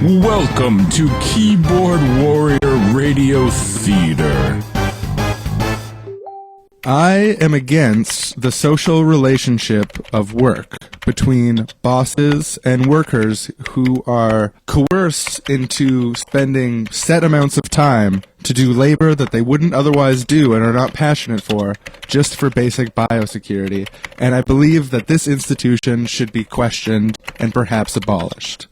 Welcome to Keyboard Warrior Radio Theater. I am against the social relationship of work between bosses and workers who are coerced into spending set amounts of time to do labor that they wouldn't otherwise do and are not passionate for, just for basic biosecurity. And I believe that this institution should be questioned and perhaps abolished.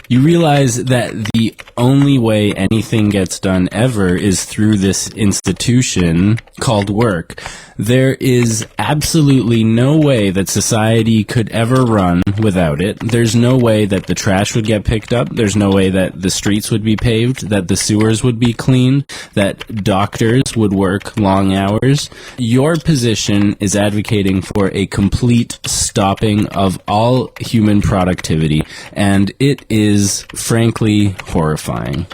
You realize that the only way anything gets done ever is through this institution called work. There is absolutely no way that society could ever run without it. There's no way that the trash would get picked up. There's no way that the streets would be paved, that the sewers would be cleaned, that doctors would work long hours. Your position is advocating for a complete stopping of all human productivity, and it is frankly horrifying.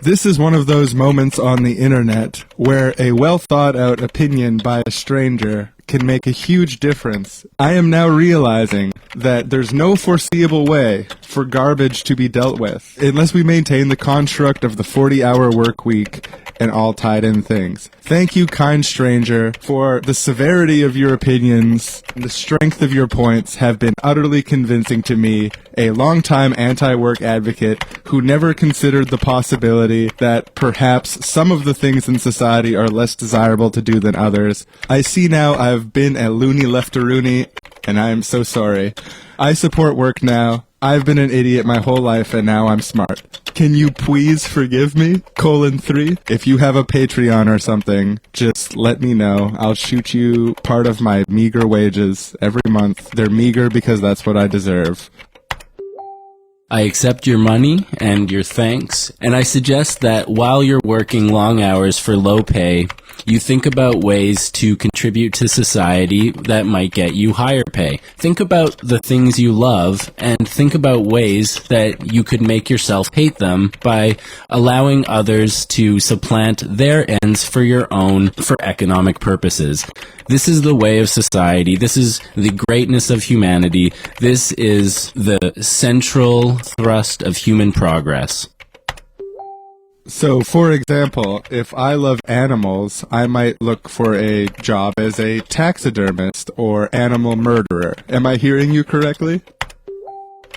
This is one of those moments on the internet where a well-thought-out opinion by a stranger can make a huge difference. I am now realizing that there's no foreseeable way for garbage to be dealt with unless we maintain the construct of the 40-hour work week and all tied-in things. Thank you, kind stranger, for the severity of your opinions and the strength of your points have been utterly convincing to me, a longtime anti-work advocate who never considered the possibility that perhaps some of the things in society are less desirable to do than others. I see now I've been a loony leftaroony, and I am so sorry. I support work now. I've been an idiot my whole life, and now I'm smart. Can you please forgive me? :3. If you have a Patreon or something, just let me know. I'll shoot you part of my meager wages every month. They're meager because that's what I deserve. I accept your money and your thanks, and I suggest that while you're working long hours for low pay, you think about ways to contribute to society that might get you higher pay. Think about the things you love, and think about ways that you could make yourself hate them by allowing others to supplant their ends for your own, for economic purposes. This is the way of society. This is the greatness of humanity. This is the central thrust of human progress. So, for example, if I love animals, I might look for a job as a taxidermist or animal murderer. Am I hearing you correctly?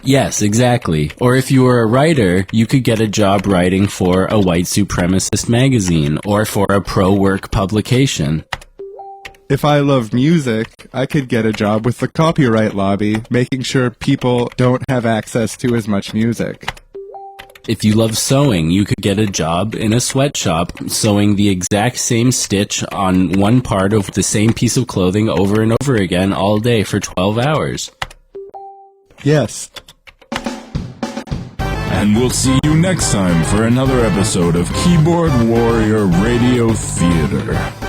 Yes, exactly. Or if you were a writer, you could get a job writing for a white supremacist magazine or for a pro-work publication. If I love music, I could get a job with the copyright lobby, making sure people don't have access to as much music. If you love sewing, you could get a job in a sweatshop sewing the exact same stitch on one part of the same piece of clothing over and over again all day for 12 hours. Yes. And we'll see you next time for another episode of Keyboard Warrior Radio Theater.